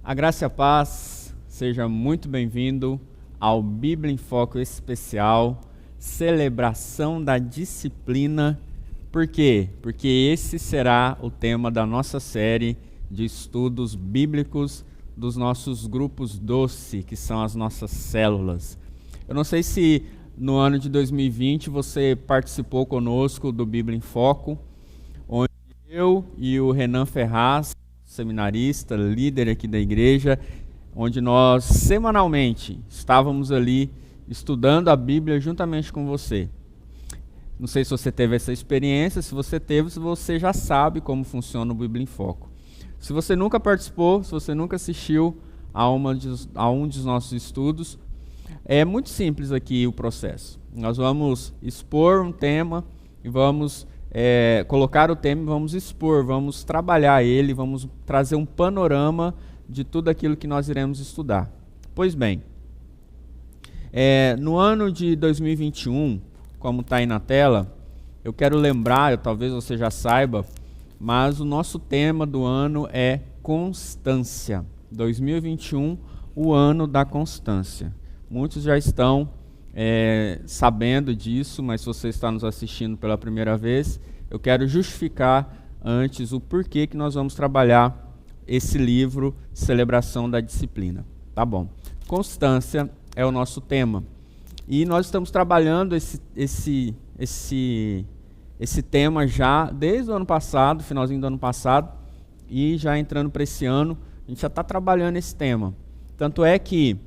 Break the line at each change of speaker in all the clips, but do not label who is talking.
A graça e a paz, seja muito bem-vindo ao Bíblia em Foco especial, celebração da disciplina. Por quê? Porque esse será o tema da nossa série de estudos bíblicos dos nossos grupos doce, que são as nossas células. Eu não sei se no ano de 2020 você participou conosco do Bíblia em Foco, onde eu e o Renan Ferraz, seminarista, líder aqui da igreja, onde nós semanalmente estávamos ali estudando a Bíblia juntamente com você. Não sei se você teve essa experiência, se você teve, se você já sabe como funciona o Bíblia em Foco. Se você nunca participou, se você nunca assistiu a um dos nossos estudos, é muito simples aqui o processo. Nós vamos expor um tema e vamos colocar o tema e vamos expor, vamos trabalhar ele, vamos trazer um panorama de tudo aquilo que nós iremos estudar. Pois bem, no ano de 2021, como está aí na tela, eu quero lembrar, talvez você já saiba, mas o nosso tema do ano é constância. 2021, o ano da constância. Muitos já estão sabendo disso, mas se você está nos assistindo pela primeira vez, eu quero justificar antes o porquê que nós vamos trabalhar esse livro, Celebração da Disciplina. Tá bom. Constância é o nosso tema. E nós estamos trabalhando esse tema já desde o ano passado, finalzinho do ano passado, e já entrando para esse ano, a gente já está trabalhando esse tema. Tanto é que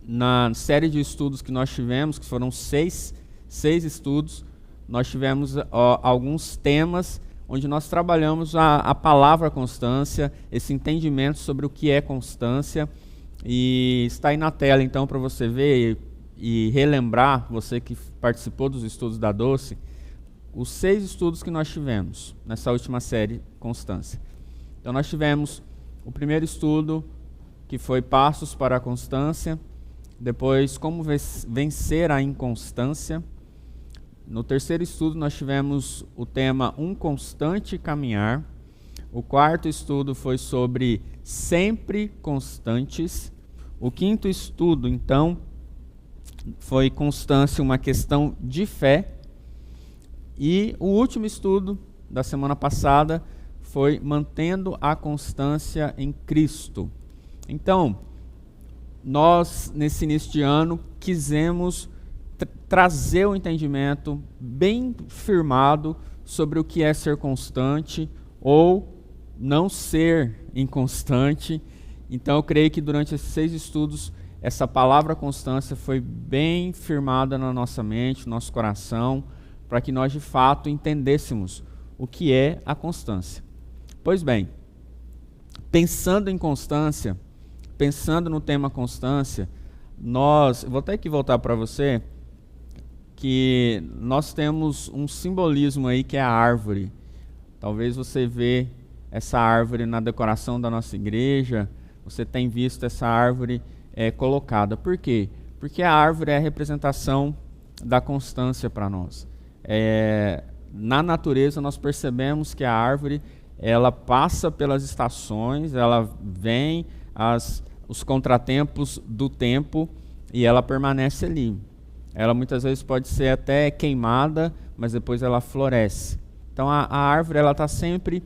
na série de estudos que nós tivemos, que foram seis estudos, nós tivemos alguns temas onde nós trabalhamos a palavra constância, esse entendimento sobre o que é constância, e está aí na tela então para você ver e relembrar, você que participou dos estudos da Doce, os 6 estudos que nós tivemos nessa última série, constância. Então nós tivemos o primeiro estudo, que foi Passos para a Constância, depois Como Vencer a Inconstância. No terceiro estudo nós tivemos o tema Um Constante Caminhar. O quarto estudo foi sobre Sempre Constantes. O quinto estudo, então, foi Constância, uma questão de fé. E o último estudo da semana passada foi Mantendo a Constância em Cristo. Então, nós, nesse início de ano, quisemos trazer o entendimento bem firmado sobre o que é ser constante ou não ser inconstante. Então, eu creio que durante esses 6 estudos, essa palavra constância foi bem firmada na nossa mente, no nosso coração, para que nós, de fato, entendêssemos o que é a constância. Pois bem, pensando em constância, pensando no tema constância, vou até aqui voltar para você, que nós temos um simbolismo aí que é a árvore. Talvez você vê essa árvore na decoração da nossa igreja, você tem visto essa árvore colocada. Por quê? Porque a árvore é a representação da constância para nós. Na natureza nós percebemos que a árvore ela passa pelas estações, ela vem os contratempos do tempo e ela permanece ali. Ela muitas vezes pode ser até queimada, mas depois ela floresce. Então a árvore ela está sempre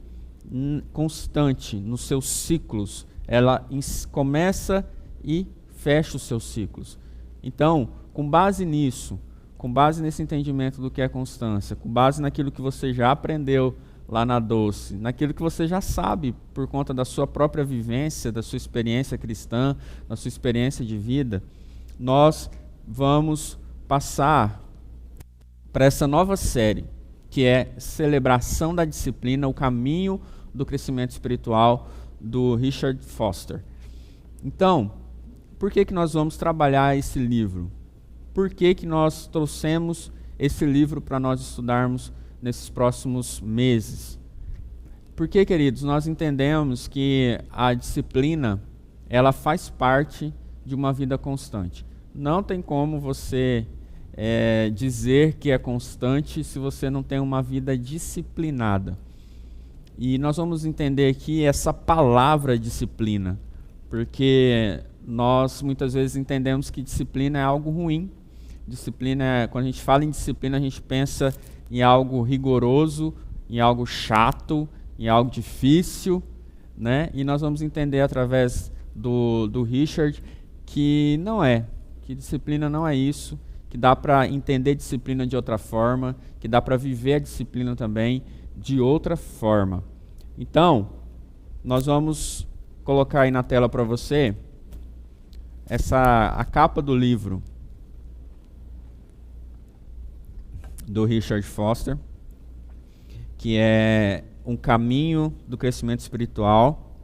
constante nos seus ciclos. Ela começa e fecha os seus ciclos. Então, com base nisso, com base nesse entendimento do que é constância, com base naquilo que você já aprendeu lá na Doce, naquilo que você já sabe por conta da sua própria vivência, da sua experiência cristã, da sua experiência de vida, nós vamos passar para essa nova série, que é Celebração da Disciplina, o caminho do crescimento espiritual, do Richard Foster. Então, por que nós vamos trabalhar esse livro? Por que nós trouxemos esse livro para nós estudarmos nesses próximos meses? Porque, queridos, nós entendemos que a disciplina, ela faz parte de uma vida constante. Não tem como você dizer que é constante se você não tem uma vida disciplinada. E nós vamos entender aqui essa palavra disciplina. porque nós muitas vezes entendemos que disciplina é algo ruim. Quando a gente fala em disciplina, a gente pensa em algo rigoroso, em algo chato, em algo difícil, né? E nós vamos entender através do Richard que não é, que disciplina não é isso, que dá para entender disciplina de outra forma, que dá para viver a disciplina também de outra forma. Então, nós vamos colocar aí na tela para você a capa do livro do Richard Foster, que é Um Caminho do Crescimento Espiritual.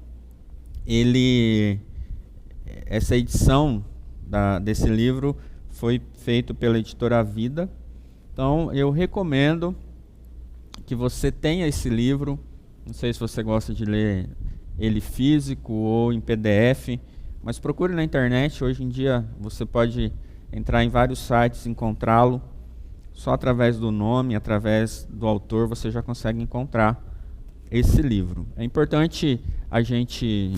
Essa edição desse livro foi feita pela editora Vida. Então, eu recomendo que você tenha esse livro. Não sei se você gosta de ler ele físico ou em PDF, mas procure na internet. Hoje em dia você pode entrar em vários sites e encontrá-lo. Só através do nome, através do autor, você já consegue encontrar esse livro. É importante a gente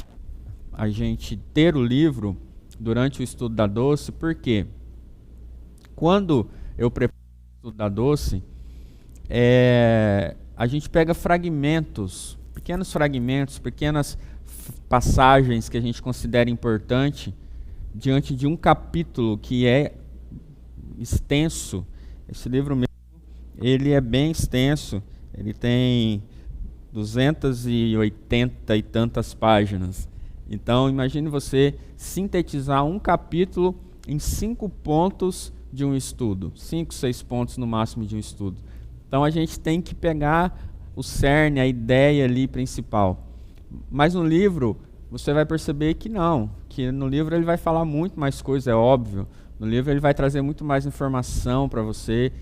ter o livro durante o estudo da Doce, porque quando eu preparo o estudo da Doce, a gente pega pequenos fragmentos, pequenas passagens que a gente considera importante diante de um capítulo que é extenso. Esse livro mesmo, ele é bem extenso, ele tem 280 e tantas páginas. Então, imagine você sintetizar um capítulo em 5 pontos de um estudo, 5, 6 pontos no máximo de um estudo. Então, a gente tem que pegar o cerne, a ideia ali principal. Mas no livro, você vai perceber que não, que no livro ele vai falar muito mais coisa, é óbvio. No livro ele vai trazer muito mais informação para você,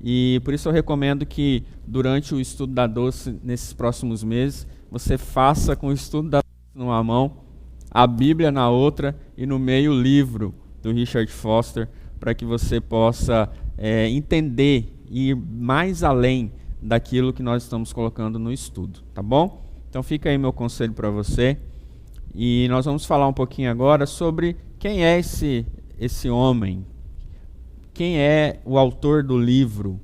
e por isso eu recomendo que durante o estudo da Doce, nesses próximos meses, você faça com o estudo da Doce numa mão, a Bíblia na outra e no meio o livro do Richard Foster, para que você possa entender e ir mais além daquilo que nós estamos colocando no estudo, tá bom? Então fica aí meu conselho para você, e nós vamos falar um pouquinho agora sobre quem é esse homem, quem é o autor do livro,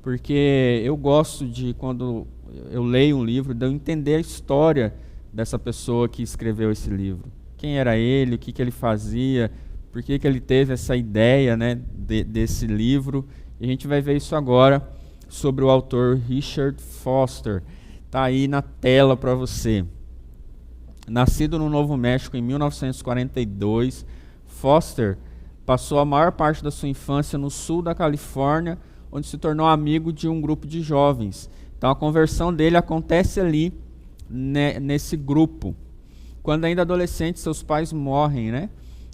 porque eu gosto de, quando eu leio um livro, de eu entender a história dessa pessoa que escreveu esse livro. Quem era ele, o que ele fazia, por que ele teve essa ideia, né, desse livro. E a gente vai ver isso agora sobre o autor Richard Foster. Está aí na tela para você. Nascido no Novo México em 1942, Foster passou a maior parte da sua infância no sul da Califórnia, onde se tornou amigo de um grupo de jovens. Então a conversão dele acontece ali, nesse grupo. Quando ainda adolescente, seus pais morrem, né?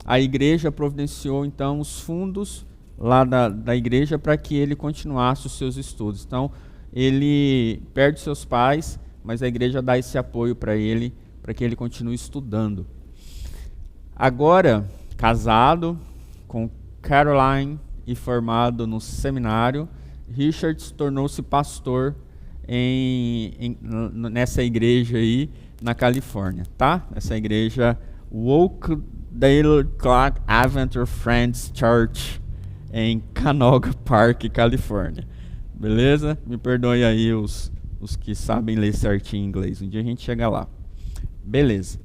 A igreja providenciou então os fundos lá da igreja para que ele continuasse os seus estudos. Então ele perde seus pais, mas a igreja dá esse apoio para que ele continue estudando. Agora, casado com Caroline e formado no seminário, Richard tornou-se pastor nessa igreja aí na Califórnia, tá? Essa igreja Oakdale Clark Adventure Friends Church em Canoga Park, Califórnia. Beleza? Me perdoe aí os que sabem ler certinho inglês. Um dia a gente chega lá. Beleza.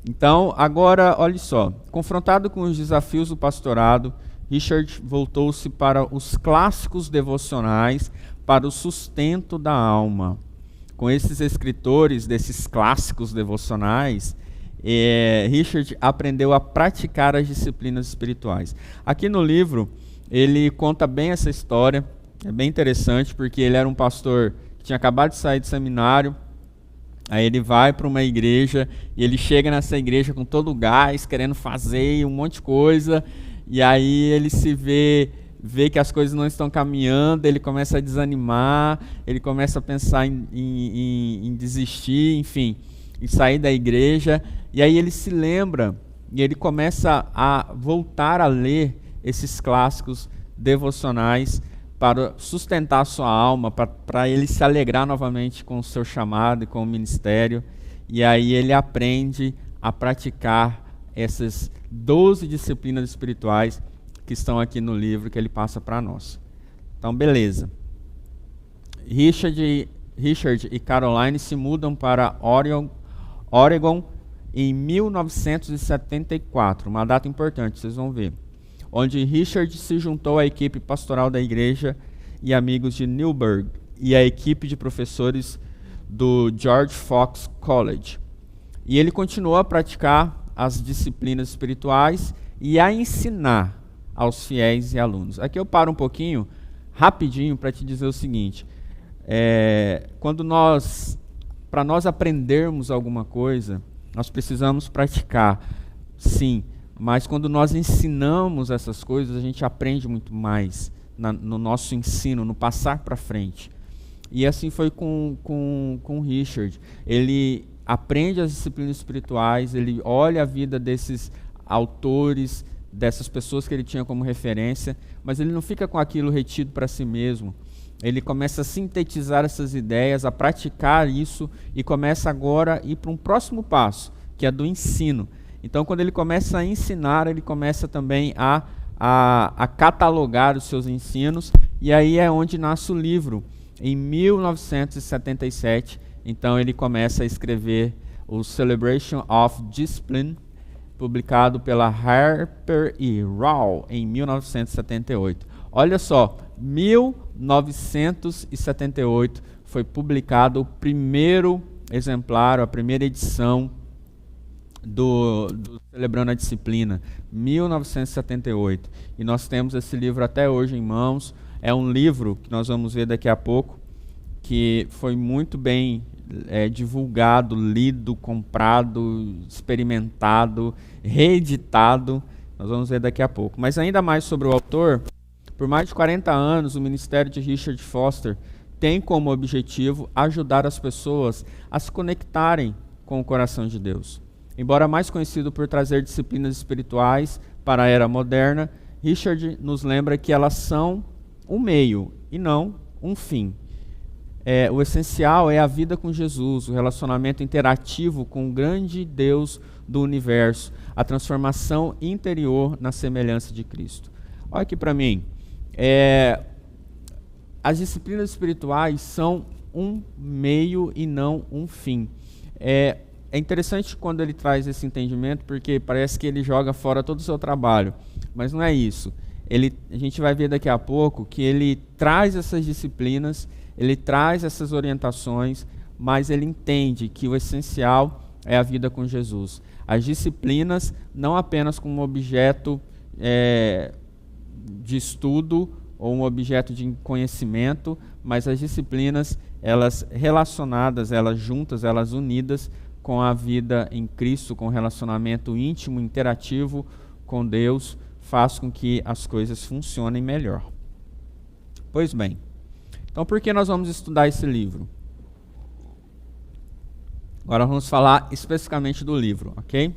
Então, agora, olha só. Confrontado com os desafios do pastorado, Richard voltou-se para os clássicos devocionais para o sustento da alma. Com esses escritores desses clássicos devocionais, Richard aprendeu a praticar as disciplinas espirituais. Aqui no livro, ele conta bem essa história. É bem interessante, porque ele era um pastor que tinha acabado de sair do seminário. Aí ele vai para uma igreja e ele chega nessa igreja com todo o gás, querendo fazer um monte de coisa. E aí ele se vê que as coisas não estão caminhando, ele começa a desanimar, ele começa a pensar em desistir, enfim, em sair da igreja. E aí ele se lembra e ele começa a voltar a ler esses clássicos devocionais para sustentar a sua alma, para ele se alegrar novamente com o seu chamado e com o ministério. E aí ele aprende a praticar essas 12 disciplinas espirituais que estão aqui no livro que ele passa para nós. Então, beleza. Richard e Caroline se mudam para Oregon em 1974, uma data importante, vocês vão ver, onde Richard se juntou à equipe pastoral da igreja e amigos de Newburgh e à equipe de professores do George Fox College. E ele continuou a praticar as disciplinas espirituais e a ensinar aos fiéis e alunos. Aqui eu paro um pouquinho, rapidinho, para te dizer o seguinte. Para nós aprendermos alguma coisa, nós precisamos praticar, sim, mas quando nós ensinamos essas coisas, a gente aprende muito mais no nosso ensino, no passar para frente. E assim foi com Richard. Ele aprende as disciplinas espirituais, ele olha a vida desses autores, dessas pessoas que ele tinha como referência, mas ele não fica com aquilo retido para si mesmo. Ele começa a sintetizar essas ideias, a praticar isso e começa agora a ir para um próximo passo, que é do ensino. Então, quando ele começa a ensinar, ele começa também a catalogar os seus ensinos, e aí é onde nasce o livro. Em 1977, então ele começa a escrever o Celebration of Discipline, publicado pela Harper e Row em 1978. Olha só, 1978 foi publicado o primeiro exemplar, a primeira edição do Celebrando a Disciplina, 1978. E nós temos esse livro até hoje em mãos. É um livro que nós vamos ver daqui a pouco, que foi muito bem divulgado, lido, comprado, experimentado, reeditado. Nós vamos ver daqui a pouco. Mas ainda mais sobre o autor, por mais de 40 anos, o ministério de Richard Foster tem como objetivo ajudar as pessoas a se conectarem com o coração de Deus. Embora mais conhecido por trazer disciplinas espirituais para a era moderna, Richard nos lembra que elas são um meio e não um fim. O essencial é a vida com Jesus, o relacionamento interativo com o grande Deus do universo, a transformação interior na semelhança de Cristo. Olha aqui para mim. As disciplinas espirituais são um meio e não um fim. É interessante quando ele traz esse entendimento, porque parece que ele joga fora todo o seu trabalho, mas não é isso. A gente vai ver daqui a pouco que ele traz essas disciplinas, ele traz essas orientações, mas ele entende que o essencial é a vida com Jesus. As disciplinas não apenas como objeto de estudo ou um objeto de conhecimento, mas as disciplinas, elas relacionadas, elas juntas, elas unidas com a vida em Cristo, com o relacionamento íntimo, interativo com Deus, faz com que as coisas funcionem melhor. Pois bem, então por que nós vamos estudar esse livro? Agora vamos falar especificamente do livro, ok?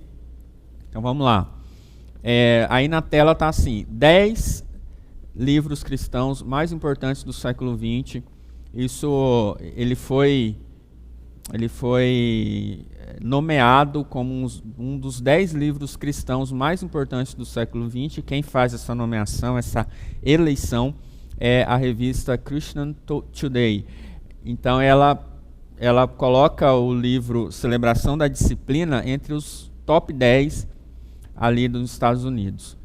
Então vamos lá. Aí na tela está assim, 10 livros cristãos mais importantes do século XX. Ele foi nomeado como um dos 10 livros cristãos mais importantes do século XX. Quem faz essa nomeação, essa eleição, é a revista Christian Today. Então ela coloca o livro Celebração da Disciplina entre os top 10 ali dos Estados Unidos.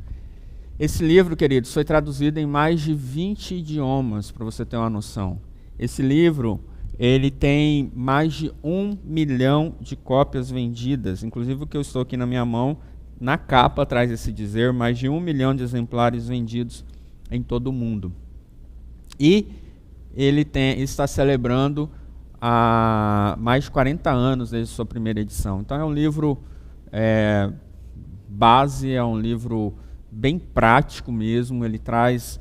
Esse livro, queridos, foi traduzido em mais de 20 idiomas, para você ter uma noção. Esse livro, ele tem mais de 1 milhão de cópias vendidas, inclusive o que eu estou aqui na minha mão, na capa traz esse dizer, mais de 1 milhão de exemplares vendidos em todo o mundo. E ele está celebrando há mais de 40 anos desde sua primeira edição. Então é um livro base, é um livro bem prático mesmo, ele traz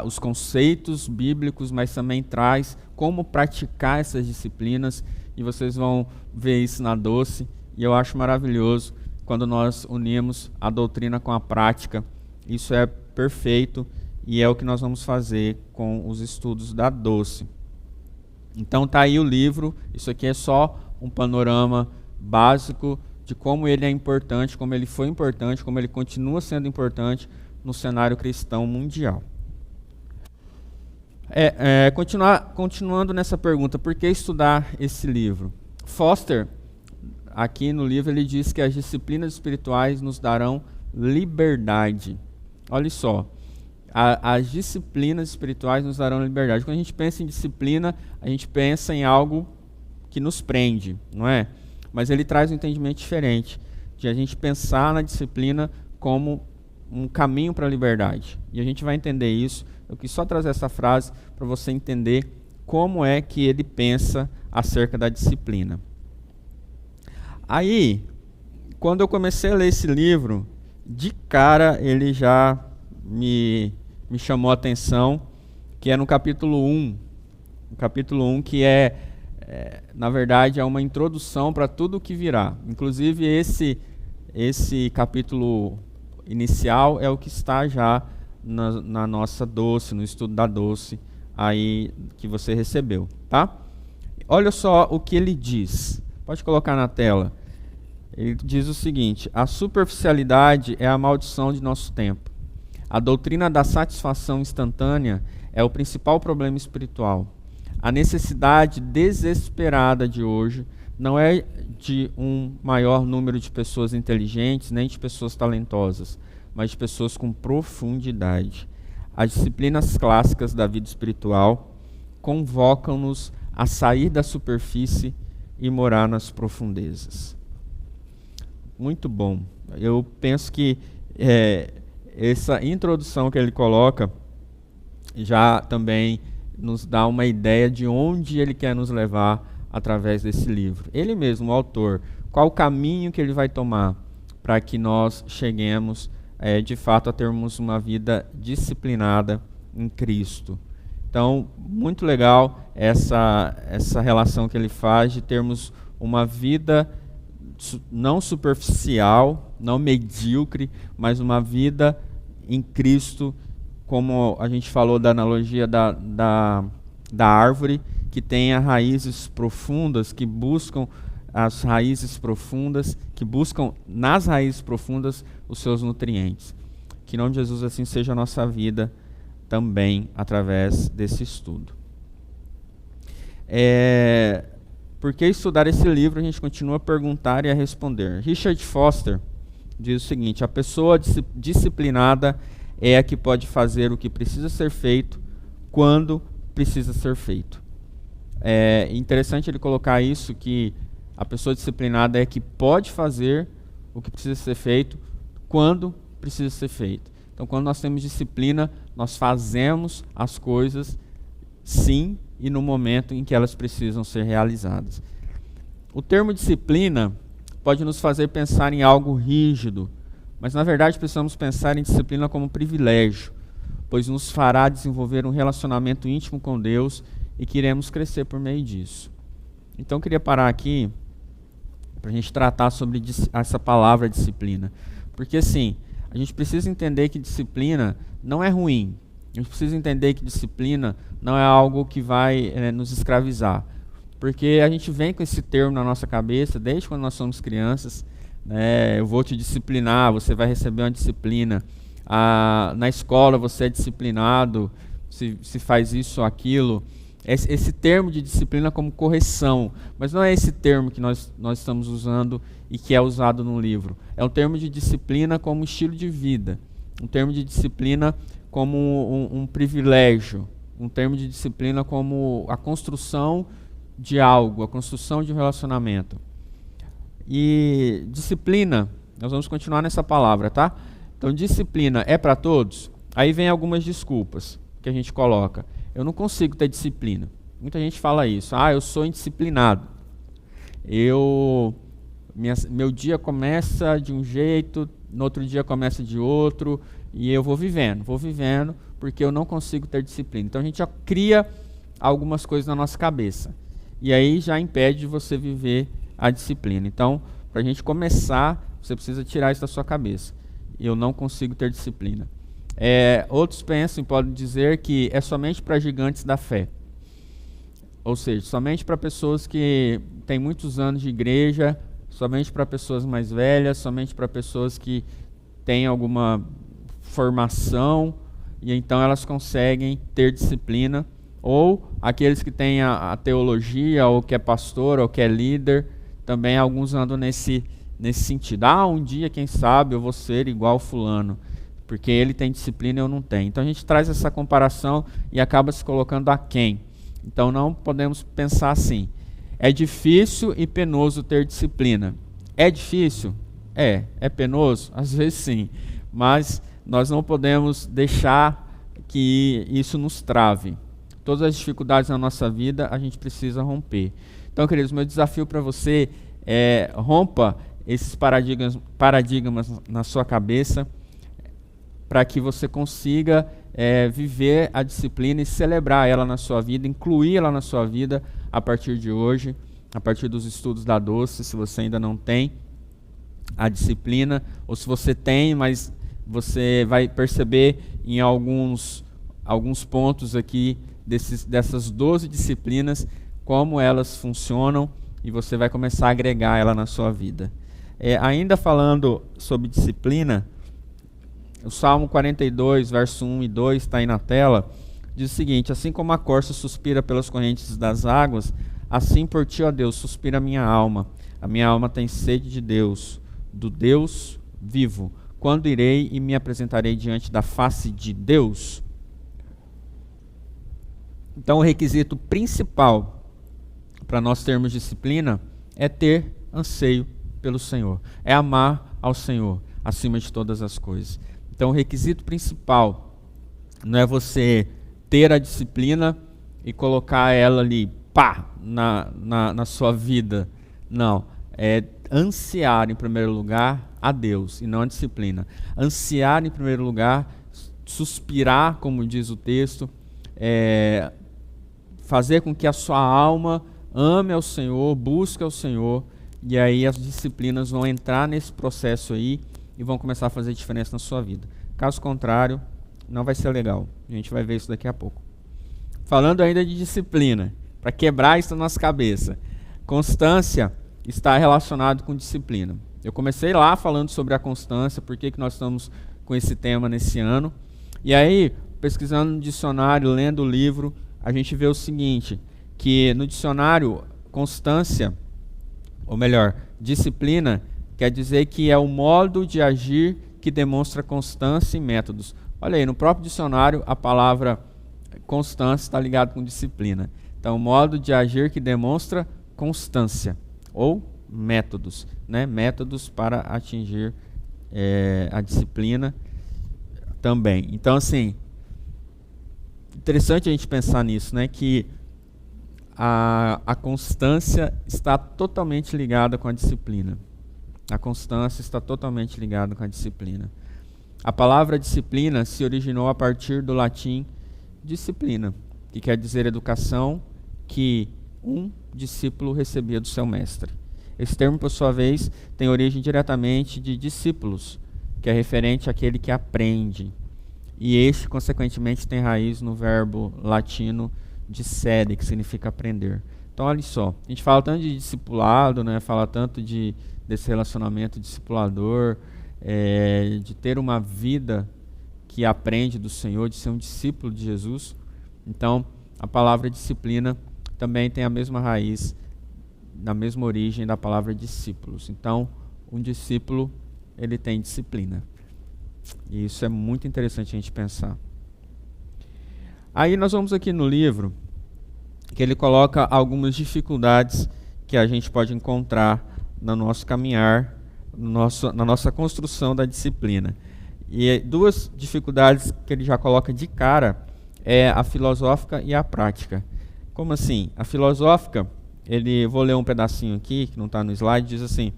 os conceitos bíblicos, mas também traz como praticar essas disciplinas, e vocês vão ver isso na Doce, e eu acho maravilhoso quando nós unimos a doutrina com a prática. Isso é perfeito, e é o que nós vamos fazer com os estudos da Doce. Então tá aí o livro, isso aqui é só um panorama básico de como ele é importante, como ele foi importante, como ele continua sendo importante no cenário cristão mundial. Continuando nessa pergunta, por que estudar esse livro? Foster, aqui no livro, ele diz que as disciplinas espirituais nos darão liberdade. Olha só, as disciplinas espirituais nos darão liberdade. Quando a gente pensa em disciplina, a gente pensa em algo que nos prende, não é? Mas ele traz um entendimento diferente, de a gente pensar na disciplina como um caminho para a liberdade. E a gente vai entender isso. Eu quis só trazer essa frase para você entender como é que ele pensa acerca da disciplina. Aí, quando eu comecei a ler esse livro, de cara ele já me chamou a atenção, que é no capítulo 1. O capítulo 1 que na verdade, é uma introdução para tudo o que virá. Inclusive, esse capítulo inicial é o que está já na nossa doce, no estudo da doce, aí que você recebeu, tá? Olha só o que ele diz. Pode colocar na tela. Ele diz o seguinte: a superficialidade é a maldição de nosso tempo. A doutrina da satisfação instantânea é o principal problema espiritual. A necessidade desesperada de hoje não é de um maior número de pessoas inteligentes, nem de pessoas talentosas, mas de pessoas com profundidade. As disciplinas clássicas da vida espiritual convocam-nos a sair da superfície e morar nas profundezas. Muito bom. Eu penso que essa introdução que ele coloca já também nos dá uma ideia de onde ele quer nos levar através desse livro. Ele mesmo, o autor, qual o caminho que ele vai tomar para que nós cheguemos de fato a termos uma vida disciplinada em Cristo. Então, muito legal essa relação que ele faz de termos uma vida não superficial, não medíocre, mas uma vida em Cristo, como a gente falou da analogia da árvore, que tenha raízes profundas, que buscam as raízes profundas, que buscam nas raízes profundas os seus nutrientes. Que em nome de Jesus assim seja a nossa vida também através desse estudo. Por que estudar esse livro? A gente continua a perguntar e a responder. Richard Foster diz o seguinte: a pessoa disciplinada é a que pode fazer o que precisa ser feito quando precisa ser feito. É interessante ele colocar isso, que a pessoa disciplinada é a que pode fazer o que precisa ser feito quando precisa ser feito. Então, quando nós temos disciplina, nós fazemos as coisas sim e no momento em que elas precisam ser realizadas. O termo disciplina pode nos fazer pensar em algo rígido, mas na verdade precisamos pensar em disciplina como privilégio, pois nos fará desenvolver um relacionamento íntimo com Deus e que iremos crescer por meio disso. Então eu queria parar aqui para a gente tratar sobre essa palavra disciplina, porque assim, a gente precisa entender que disciplina não é ruim, a gente precisa entender que disciplina não é algo que vai nos escravizar, porque a gente vem com esse termo na nossa cabeça desde quando nós somos crianças, eu vou te disciplinar, você vai receber uma disciplina. Na escola você é disciplinado, se faz isso ou aquilo. Esse termo de disciplina como correção, mas não é esse termo que nós estamos usando e que é usado no livro. É um termo de disciplina como estilo de vida, um termo de disciplina como um privilégio, um termo de disciplina como a construção de algo, a construção de um relacionamento. E disciplina, nós vamos continuar nessa palavra, tá? Então, disciplina é para todos? Aí vem algumas desculpas que a gente coloca. Eu não consigo ter disciplina. Muita gente fala isso. Eu sou indisciplinado. Meu dia começa de um jeito, no outro dia começa de outro, e eu vou vivendo porque eu não consigo ter disciplina. Então, a gente já cria algumas coisas na nossa cabeça. E aí já impede de você viver a disciplina. Então, para a gente começar, você precisa tirar isso da sua cabeça. Eu não consigo ter disciplina. Outros pensam e podem dizer que é somente para gigantes da fé. Ou seja, somente para pessoas que têm muitos anos de igreja, somente para pessoas mais velhas, somente para pessoas que têm alguma formação e então elas conseguem ter disciplina, ou aqueles que têm a teologia, ou que é pastor, ou que é líder, também alguns andam nesse sentido. Um dia, quem sabe, eu vou ser igual fulano, porque ele tem disciplina e eu não tenho. Então a gente traz essa comparação e acaba se colocando aquém. Então não podemos pensar assim. É difícil e penoso ter disciplina. É difícil? É penoso? Às vezes sim, mas nós não podemos deixar que isso nos trave. Todas as dificuldades na nossa vida a gente precisa romper. Então, queridos, meu desafio para você é rompa esses paradigmas na sua cabeça, para que você consiga viver a disciplina e celebrar ela na sua vida, incluir ela na sua vida a partir de hoje, a partir dos estudos da Doce, se você ainda não tem a disciplina, ou se você tem, mas você vai perceber em alguns pontos aqui dessas 12 disciplinas, como elas funcionam, e você vai começar a agregar ela na sua vida. Ainda falando sobre disciplina, o Salmo 42, verso 1 e 2, está aí na tela, diz o seguinte: assim como a corça suspira pelas correntes das águas, assim por ti, ó Deus, suspira a minha alma tem sede de Deus, do Deus vivo. Quando irei e me apresentarei diante da face de Deus? Então, o requisito principal para nós termos disciplina é ter anseio pelo Senhor, é amar ao Senhor acima de todas as coisas. Então, o requisito principal não é você ter a disciplina e colocar ela ali, na sua vida. Não, é ansiar em primeiro lugar a Deus e não a disciplina. Ansiar em primeiro lugar, suspirar, como diz o texto, fazer com que a sua alma ame ao Senhor, busque ao Senhor, e aí as disciplinas vão entrar nesse processo aí e vão começar a fazer diferença na sua vida. Caso contrário, não vai ser legal. A gente vai ver isso daqui a pouco. Falando ainda de disciplina, para quebrar isso na nossa cabeça, constância está relacionado com disciplina. Eu comecei lá falando sobre a constância, por que nós estamos com esse tema nesse ano. E aí, pesquisando no dicionário, lendo o livro, a gente vê o seguinte, que no dicionário, constância, ou melhor, disciplina, quer dizer que é o modo de agir que demonstra constância e métodos. Olha aí, no próprio dicionário, a palavra constância está ligada com disciplina. Então, o modo de agir que demonstra constância, ou métodos, né? Métodos para atingir a disciplina também. Então, assim, interessante a gente pensar nisso, né? Que a constância está totalmente ligada com a disciplina. A constância está totalmente ligada com a disciplina. A palavra disciplina se originou a partir do latim disciplina, que quer dizer educação que um discípulo recebia do seu mestre. Esse termo, por sua vez, tem origem diretamente de discípulos, que é referente àquele que aprende. E este, consequentemente, tem raiz no verbo latino discere, que significa aprender. Então, olha só, a gente fala tanto de discipulado, né? Fala tanto desse relacionamento discipulador, de ter uma vida que aprende do Senhor, de ser um discípulo de Jesus. Então, a palavra disciplina também tem a mesma raiz, na mesma origem da palavra discípulos. Então, um discípulo, ele tem disciplina. E isso é muito interessante a gente pensar. Aí nós vamos aqui no livro, que ele coloca algumas dificuldades que a gente pode encontrar no nosso caminhar, na nossa construção da disciplina. E duas dificuldades que ele já coloca de cara é a filosófica e a prática. Como assim? A filosófica, vou ler um pedacinho aqui, que não está no slide, diz assim: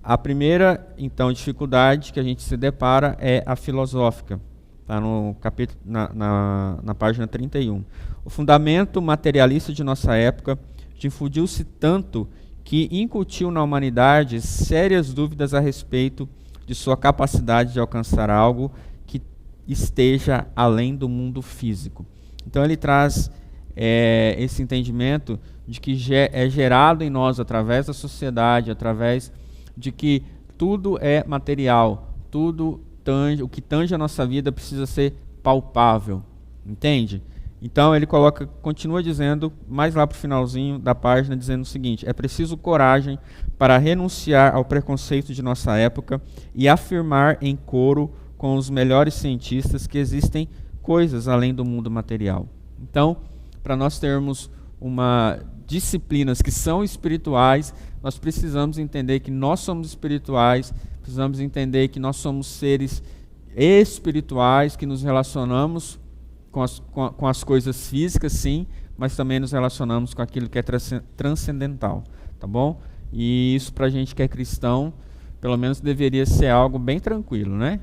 a primeira, então, dificuldade que a gente se depara é a filosófica. Está no capítulo, na página 31. O fundamento materialista de nossa época difundiu-se tanto que incutiu na humanidade sérias dúvidas a respeito de sua capacidade de alcançar algo que esteja além do mundo físico. Então ele traz esse entendimento de que é gerado em nós através da sociedade, através de que tudo é material, o que tange a nossa vida precisa ser palpável, entende? Então ele continua dizendo, mais lá para o finalzinho da página, dizendo o seguinte: é preciso coragem para renunciar ao preconceito de nossa época e afirmar em coro com os melhores cientistas que existem coisas além do mundo material. Então, para nós termos disciplinas que são espirituais, nós precisamos entender que nós somos espirituais, precisamos entender que nós somos seres espirituais, que nos relacionamos com as coisas físicas, sim, mas também nos relacionamos com aquilo que é transcendental, tá bom? E isso para a gente que é cristão, pelo menos deveria ser algo bem tranquilo, né?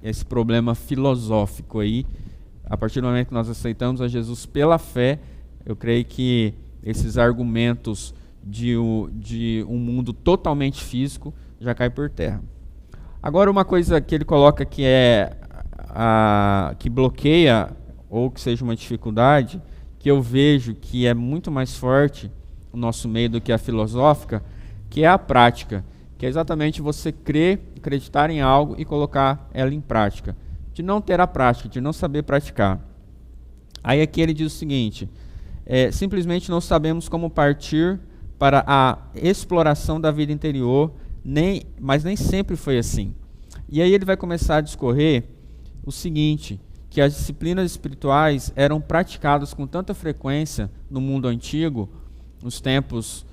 Esse problema filosófico aí, a partir do momento que nós aceitamos a Jesus pela fé, eu creio que esses argumentos de um mundo totalmente físico já cai por terra. Agora, uma coisa que ele coloca que que bloqueia ou que seja uma dificuldade, que eu vejo que é muito mais forte no nosso meio do que a filosófica, que é a prática, que é exatamente você acreditar em algo e colocar ela em prática, de não ter a prática, de não saber praticar. Aí aqui ele diz o seguinte: simplesmente não sabemos como partir para a exploração da vida interior, mas nem sempre foi assim. E aí ele vai começar a discorrer o seguinte, que as disciplinas espirituais eram praticadas com tanta frequência no mundo antigo, nos tempos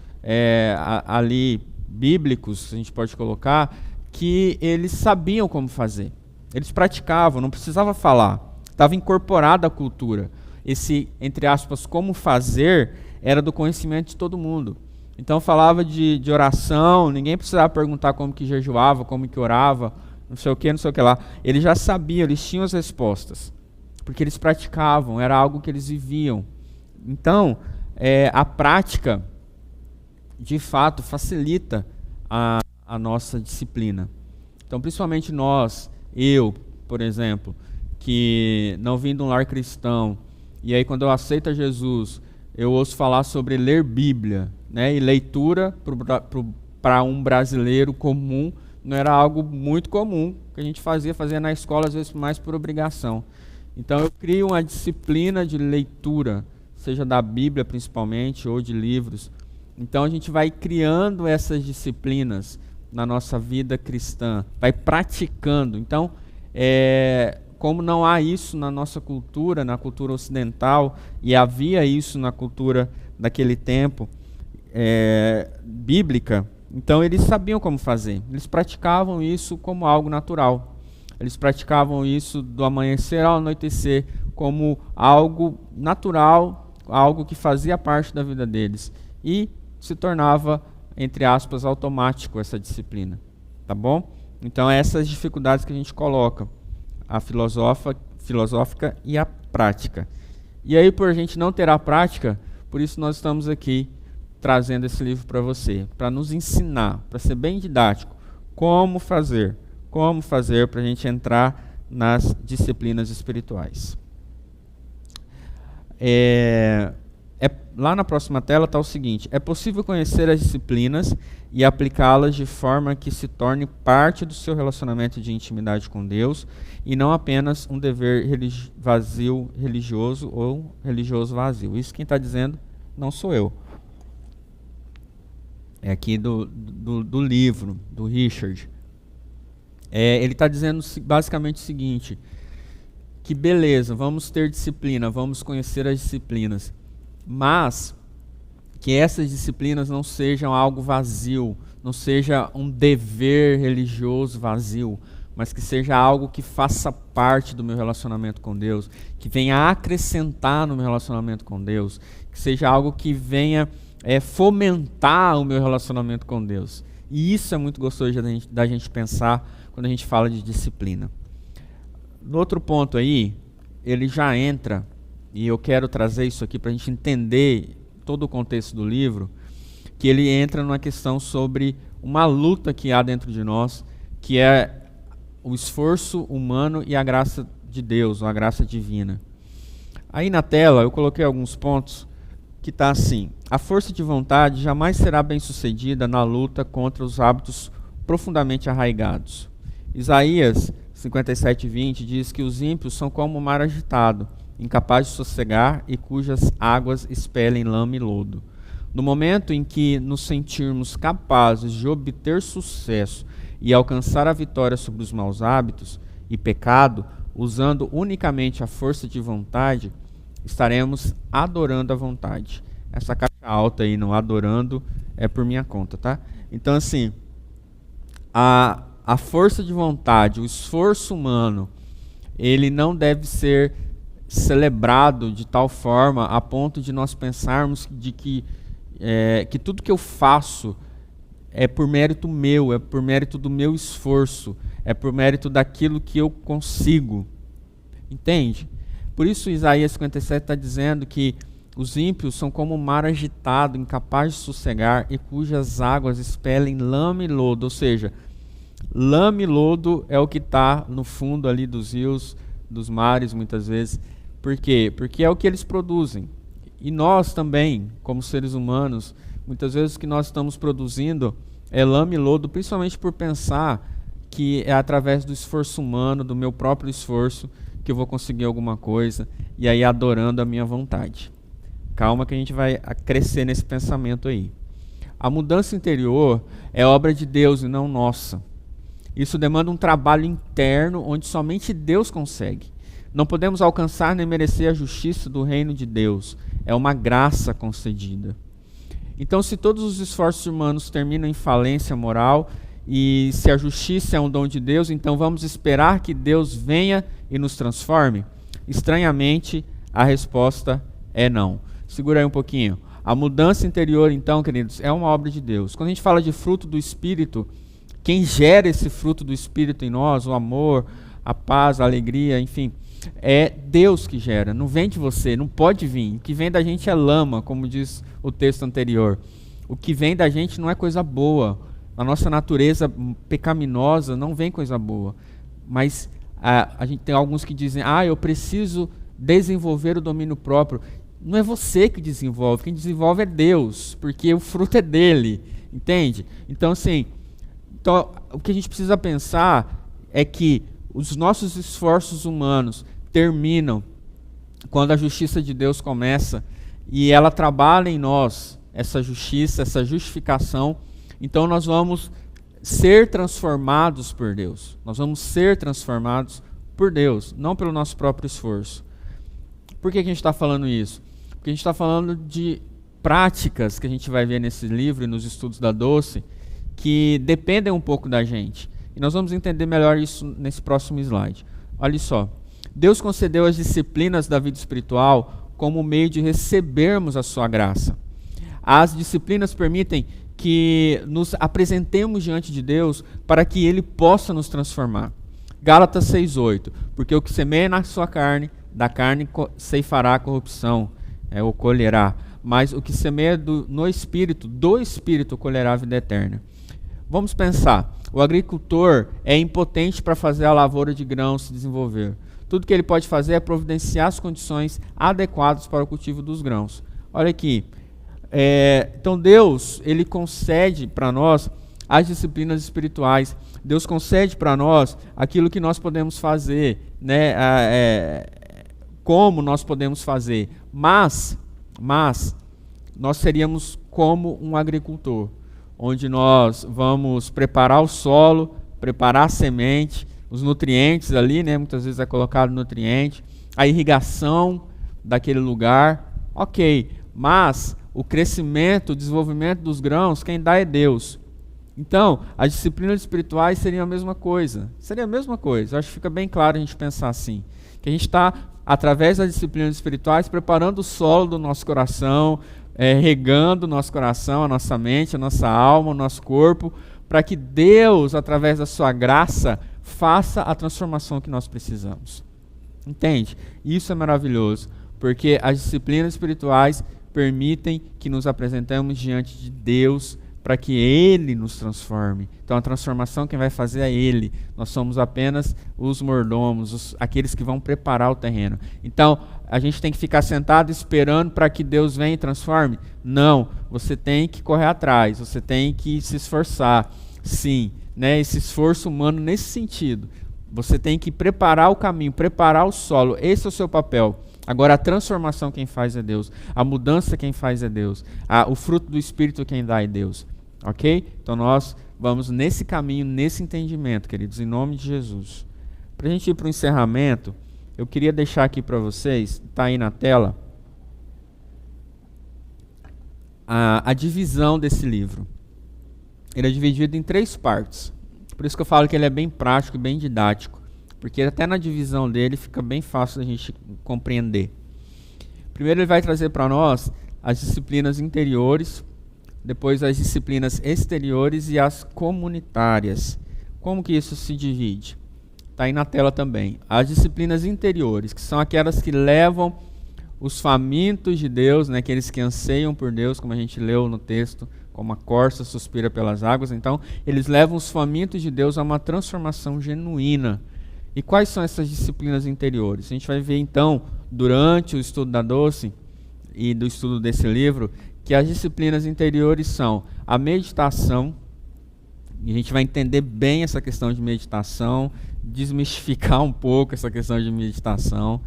ali bíblicos, a gente pode colocar, que eles sabiam como fazer. Eles praticavam, não precisava falar, estava incorporada à cultura. Esse, entre aspas, como fazer, era do conhecimento de todo mundo. Então falava de oração, ninguém precisava perguntar como que jejuava, como que orava, não sei o que lá. Eles já sabiam, eles tinham as respostas, porque eles praticavam, era algo que eles viviam. Então, a prática, de fato, facilita a nossa disciplina. Então, principalmente eu, por exemplo, que não vim de um lar cristão, e aí quando eu aceito a Jesus, eu ouço falar sobre ler Bíblia, né? E leitura para um brasileiro comum não era algo muito comum, que a gente fazia na escola, às vezes mais por obrigação. Então eu crio uma disciplina de leitura, seja da Bíblia principalmente, ou de livros. Então a gente vai criando essas disciplinas na nossa vida cristã, vai praticando. Então, como não há isso na nossa cultura, na cultura ocidental, e havia isso na cultura daquele tempo bíblica, então eles sabiam como fazer. Eles praticavam isso como algo natural. Eles praticavam isso do amanhecer ao anoitecer como algo natural, algo que fazia parte da vida deles. E se tornava, entre aspas, automático essa disciplina. Tá bom? Então, essas dificuldades que a gente coloca. A filosófica e a prática. E aí, por a gente não ter a prática, por isso nós estamos aqui trazendo esse livro para você, para nos ensinar, para ser bem didático, como fazer para a gente entrar nas disciplinas espirituais. Lá na próxima tela está o seguinte: é possível conhecer as disciplinas e aplicá-las de forma que se torne parte do seu relacionamento de intimidade com Deus e não apenas um dever religioso ou religioso vazio. Isso quem está dizendo não sou eu. É aqui do livro, do Richard. Ele está dizendo basicamente o seguinte, que beleza, vamos ter disciplina, vamos conhecer as disciplinas, mas que essas disciplinas não sejam algo vazio, não seja um dever religioso vazio, mas que seja algo que faça parte do meu relacionamento com Deus, que venha acrescentar no meu relacionamento com Deus, que seja algo que venha fomentar o meu relacionamento com Deus. E isso é muito gostoso da gente pensar quando a gente fala de disciplina. No outro ponto aí, ele já entra, e eu quero trazer isso aqui para a gente entender todo o contexto do livro, que ele entra numa questão sobre uma luta que há dentro de nós, que é o esforço humano e a graça de Deus, ou a graça divina. Aí na tela eu coloquei alguns pontos que está assim: a força de vontade jamais será bem-sucedida na luta contra os hábitos profundamente arraigados. Isaías 57:20 diz que os ímpios são como o mar agitado, incapaz de sossegar e cujas águas expelem lama e lodo. No momento em que nos sentirmos capazes de obter sucesso e alcançar a vitória sobre os maus hábitos e pecado, usando unicamente a força de vontade, estaremos adorando a vontade. Essa caixa alta aí, no adorando, é por minha conta, tá? Então, assim, a força de vontade, o esforço humano, ele não deve ser celebrado de tal forma a ponto de nós pensarmos de que tudo que eu faço é por mérito meu, é por mérito do meu esforço, é por mérito daquilo que eu consigo. Entende? Por isso Isaías 57 está dizendo que os ímpios são como o mar agitado, incapaz de sossegar e cujas águas expelem lama e lodo. Ou seja, lama e lodo é o que está no fundo ali dos rios, dos mares muitas vezes. Por quê? Porque é o que eles produzem. E nós também, como seres humanos, muitas vezes o que nós estamos produzindo é lama e lodo, principalmente por pensar que é através do esforço humano, do meu próprio esforço, que eu vou conseguir alguma coisa, e aí adorando a minha vontade. Calma que a gente vai crescer nesse pensamento aí. A mudança interior é obra de Deus e não nossa. Isso demanda um trabalho interno onde somente Deus consegue. Não podemos alcançar nem merecer a justiça do reino de Deus. É uma graça concedida. Então, se todos os esforços humanos terminam em falência moral, e se a justiça é um dom de Deus, então vamos esperar que Deus venha e nos transforme? Estranhamente, a resposta é não. Segura aí um pouquinho. A mudança interior, então, queridos, é uma obra de Deus. Quando a gente fala de fruto do Espírito, quem gera esse fruto do Espírito em nós, o amor, a paz, a alegria, enfim, é Deus que gera, não vem de você, não pode vir. O que vem da gente é lama, como diz o texto anterior. O que vem da gente não é coisa boa. A nossa natureza pecaminosa não vem coisa boa. Mas a gente tem alguns que dizem, eu preciso desenvolver o domínio próprio. Não é você que desenvolve, quem desenvolve é Deus, porque o fruto é dele, entende? Então, assim, o que a gente precisa pensar é que os nossos esforços humanos terminam quando a justiça de Deus começa e ela trabalha em nós, essa justiça, essa justificação. Então nós vamos ser transformados por Deus. Nós vamos ser transformados por Deus, não pelo nosso próprio esforço. Por que a gente está falando isso? Porque a gente está falando de práticas que a gente vai ver nesse livro e nos estudos da Doce, que dependem um pouco da gente. E nós vamos entender melhor isso nesse próximo slide. Olha só. Deus concedeu as disciplinas da vida espiritual como meio de recebermos a sua graça. As disciplinas permitem que nos apresentemos diante de Deus para que Ele possa nos transformar. Gálatas 6:8. Porque o que semeia na sua carne, da carne ceifará a corrupção, ou colherá. Mas o que semeia no Espírito, do Espírito colherá a vida eterna. Vamos pensar, o agricultor é impotente para fazer a lavoura de grãos se desenvolver. Tudo que ele pode fazer é providenciar as condições adequadas para o cultivo dos grãos. Olha aqui, então Deus, Ele concede para nós as disciplinas espirituais. Deus concede para nós aquilo que nós podemos fazer, né? Como nós podemos fazer. Mas nós seríamos como um agricultor, onde nós vamos preparar o solo, preparar a semente, os nutrientes ali, né? Muitas vezes é colocado nutriente, a irrigação daquele lugar, ok, mas o crescimento, o desenvolvimento dos grãos, quem dá é Deus. Então, as disciplinas espirituais seriam a mesma coisa. Seria a mesma coisa. Eu acho que fica bem claro a gente pensar assim. Que a gente está, através das disciplinas espirituais, preparando o solo do nosso coração, regando o nosso coração, a nossa mente, a nossa alma, o nosso corpo, para que Deus, através da sua graça, faça a transformação que nós precisamos. Entende? Isso é maravilhoso, porque as disciplinas espirituais permitem que nos apresentemos diante de Deus para que Ele nos transforme. Então a transformação quem vai fazer é Ele. Nós somos apenas os mordomos, aqueles que vão preparar o terreno. Então a gente tem que ficar sentado esperando para que Deus venha e transforme? Não, você tem que correr atrás, você tem que se esforçar. Sim, né? Esse esforço humano nesse sentido. Você tem que preparar o caminho, preparar o solo. Esse é o seu papel. Agora a transformação quem faz é Deus. A mudança quem faz é Deus. O fruto do Espírito quem dá é Deus. Ok? Então nós vamos nesse caminho, nesse entendimento, queridos, em nome de Jesus. Para a gente ir para o encerramento, eu queria deixar aqui para vocês, está aí na tela, a divisão desse livro. Ele é dividido em 3 partes. Por isso que eu falo que ele é bem prático e bem didático. Porque até na divisão dele fica bem fácil da gente compreender. Primeiro ele vai trazer para nós as disciplinas interiores, depois as disciplinas exteriores e as comunitárias. Como que isso se divide? Está aí na tela também. As disciplinas interiores, que são aquelas que levam os famintos de Deus, né, aqueles que anseiam por Deus, como a gente leu no texto, como a corça suspira pelas águas. Então, eles levam os famintos de Deus a uma transformação genuína. E quais são essas disciplinas interiores? A gente vai ver, então, durante o estudo da Doce e do estudo desse livro, que as disciplinas interiores são a meditação, e a gente vai entender bem essa questão de meditação, desmistificar um pouco essa questão de meditação,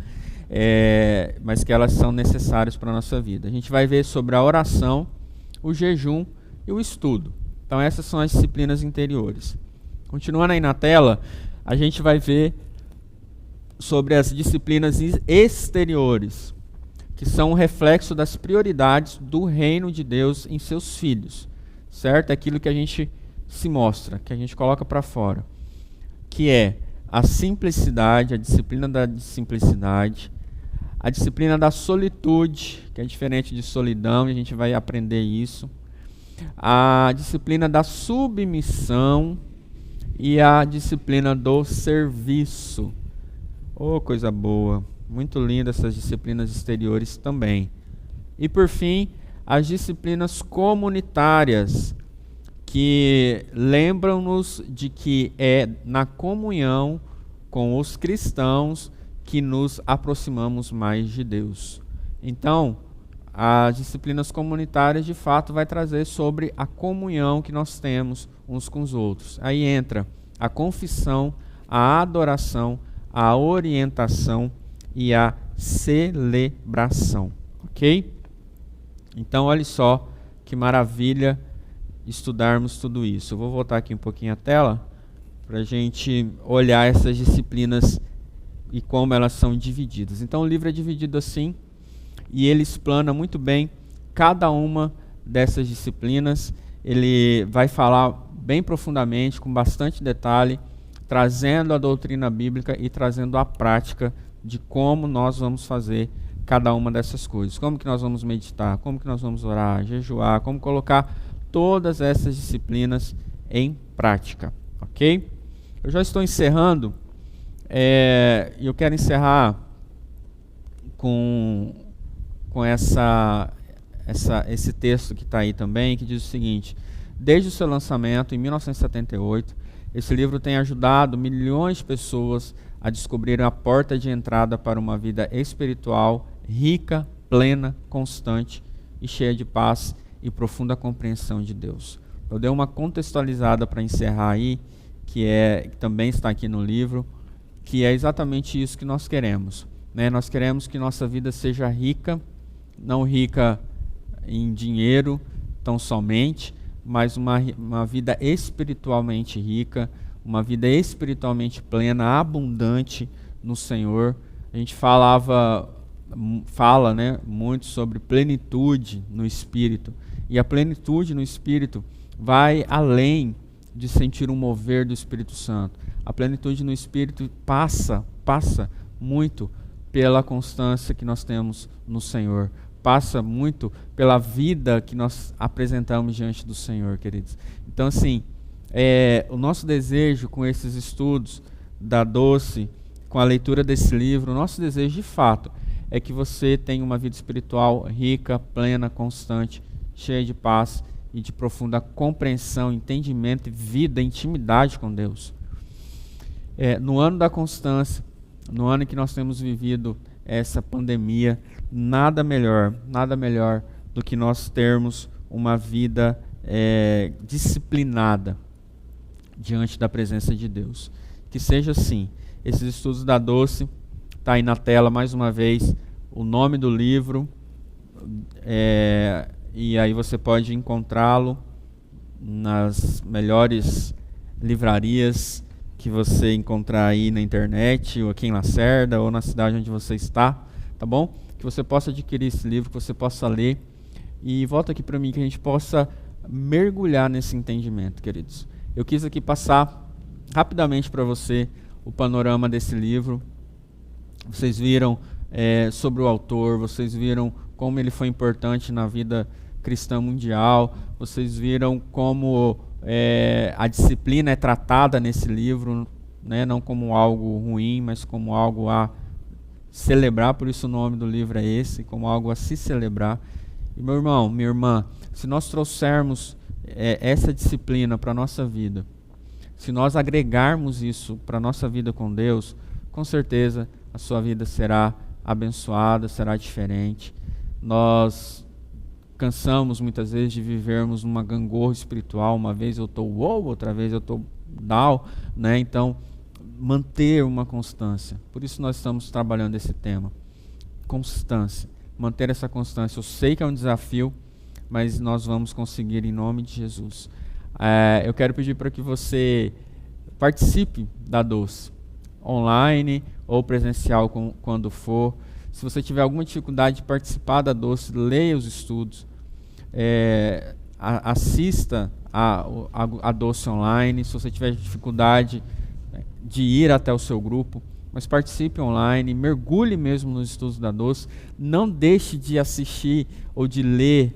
mas que elas são necessárias para a nossa vida. A gente vai ver sobre a oração, o jejum e o estudo. Então essas são as disciplinas interiores. Continuando aí na tela, a gente vai ver sobre as disciplinas exteriores, que são um reflexo das prioridades do reino de Deus em seus filhos, certo? Aquilo que a gente se mostra, que a gente coloca para fora, que é a simplicidade, a disciplina da simplicidade, a disciplina da solitude, que é diferente de solidão, e a gente vai aprender isso, a disciplina da submissão e a disciplina do serviço. Oh, coisa boa! Muito linda essas disciplinas exteriores também. E por fim, as disciplinas comunitárias, que lembram-nos de que é na comunhão com os cristãos que nos aproximamos mais de Deus. Então, as disciplinas comunitárias de fato vai trazer sobre a comunhão que nós temos uns com os outros. Aí entra a confissão, a adoração, a orientação e a celebração, ok? Então, olha só que maravilha estudarmos tudo isso. Eu vou voltar aqui um pouquinho a tela para a gente olhar essas disciplinas e como elas são divididas. Então, o livro é dividido assim e ele explana muito bem cada uma dessas disciplinas. Ele vai falar bem profundamente, com bastante detalhe, trazendo a doutrina bíblica e trazendo a prática de como nós vamos fazer cada uma dessas coisas. Como que nós vamos meditar, como que nós vamos orar, jejuar, como colocar todas essas disciplinas em prática, ok? Eu já estou encerrando, e eu quero encerrar com esse texto que está aí também, que diz o seguinte: desde o seu lançamento, em 1978, esse livro tem ajudado milhões de pessoas a descobrirem a porta de entrada para uma vida espiritual rica, plena, constante e cheia de paz e profunda compreensão de Deus. Eu dei uma contextualizada para encerrar aí, que também está aqui no livro, que é exatamente isso que nós queremos, né? Nós queremos que nossa vida seja rica, não rica em dinheiro tão somente, mas uma vida espiritualmente rica, uma vida espiritualmente plena, abundante no Senhor. A gente fala, né, muito sobre plenitude no Espírito. E a plenitude no Espírito vai além de sentir um mover do Espírito Santo. A plenitude no Espírito passa muito pela constância que nós temos no Senhor. Passa muito pela vida que nós apresentamos diante do Senhor, queridos. Então, assim, o nosso desejo com esses estudos da Doce, com a leitura desse livro, o nosso desejo de fato é que você tenha uma vida espiritual rica, plena, constante, cheia de paz e de profunda compreensão, entendimento, vida, intimidade com Deus. No ano da constância, no ano em que nós temos vivido essa pandemia, nada melhor do que nós termos uma vida disciplinada diante da presença de Deus. Que seja assim. Esses estudos da Doce, está aí na tela mais uma vez o nome do livro, e aí você pode encontrá-lo nas melhores livrarias que você encontrar aí na internet, ou aqui em Lacerda, ou na cidade onde você está, tá bom? Que você possa adquirir esse livro, que você possa ler, e volta aqui para mim, que a gente possa mergulhar nesse entendimento, queridos. Eu quis aqui passar rapidamente para você o panorama desse livro. Vocês viram sobre o autor, vocês viram como ele foi importante na vida cristã mundial, vocês viram como a disciplina é tratada nesse livro, né? Não como algo ruim, mas como algo a celebrar, por isso o nome do livro é esse, como algo a se celebrar. E meu irmão, minha irmã, se nós trouxermos essa disciplina para a nossa vida, se nós agregarmos isso para a nossa vida com Deus, com certeza a sua vida será abençoada, será diferente. Nós cansamos muitas vezes de vivermos numa gangorra espiritual, uma vez eu estou wow, outra vez eu estou down, né? Então, manter uma constância. Por isso nós estamos trabalhando esse tema. Constância. Manter essa constância. Eu sei que é um desafio, mas nós vamos conseguir em nome de Jesus. Eu quero pedir para que você participe da Doce, online ou presencial quando for. Se você tiver alguma dificuldade de participar da Doce, leia os estudos, assista a Doce online. Se você tiver dificuldade de ir até o seu grupo, mas participe online, mergulhe mesmo nos estudos da Doce. Não deixe de assistir ou de ler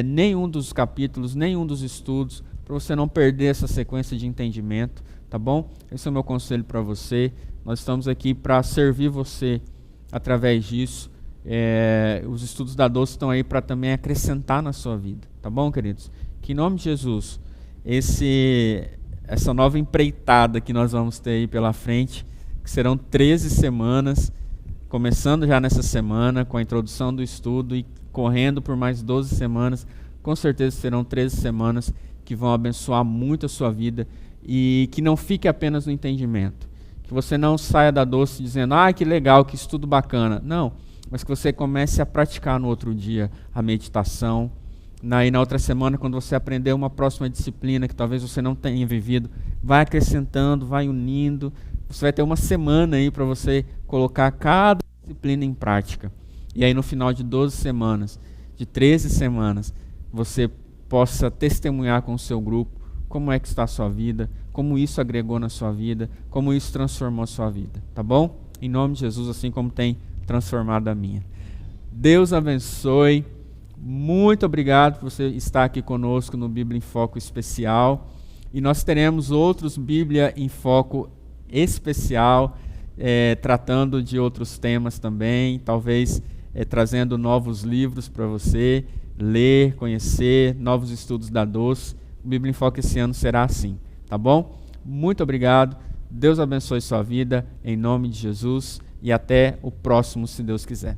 nenhum dos capítulos, nenhum dos estudos, para você não perder essa sequência de entendimento, tá bom? Esse é o meu conselho para você. Nós estamos aqui para servir você através disso. Os estudos da Doce estão aí para também acrescentar na sua vida, tá bom, queridos? Que em nome de Jesus, essa nova empreitada que nós vamos ter aí pela frente, que serão 13 semanas, começando já nessa semana com a introdução do estudo e correndo por mais 12 semanas, com certeza serão 13 semanas que vão abençoar muito a sua vida, e que não fique apenas no entendimento, que você não saia da Doce dizendo, que legal, que estudo bacana, não, mas que você comece a praticar no outro dia a meditação, e na outra semana, quando você aprender uma próxima disciplina que talvez você não tenha vivido, vai acrescentando, vai unindo. Você vai ter uma semana aí para você colocar cada disciplina em prática. E aí no final de 12 semanas, de 13 semanas, você possa testemunhar com o seu grupo como é que está a sua vida, como isso agregou na sua vida, como isso transformou a sua vida. Tá bom? Em nome de Jesus, assim como tem transformado a minha. Deus abençoe. Muito obrigado por você estar aqui conosco no Bíblia em Foco especial. E nós teremos outros Bíblia em Foco especial, tratando de outros temas também, talvez trazendo novos livros para você ler, conhecer, novos estudos da Doce. O Bíblia em Foco esse ano será assim, tá bom? Muito obrigado, Deus abençoe sua vida, em nome de Jesus, e até o próximo, se Deus quiser.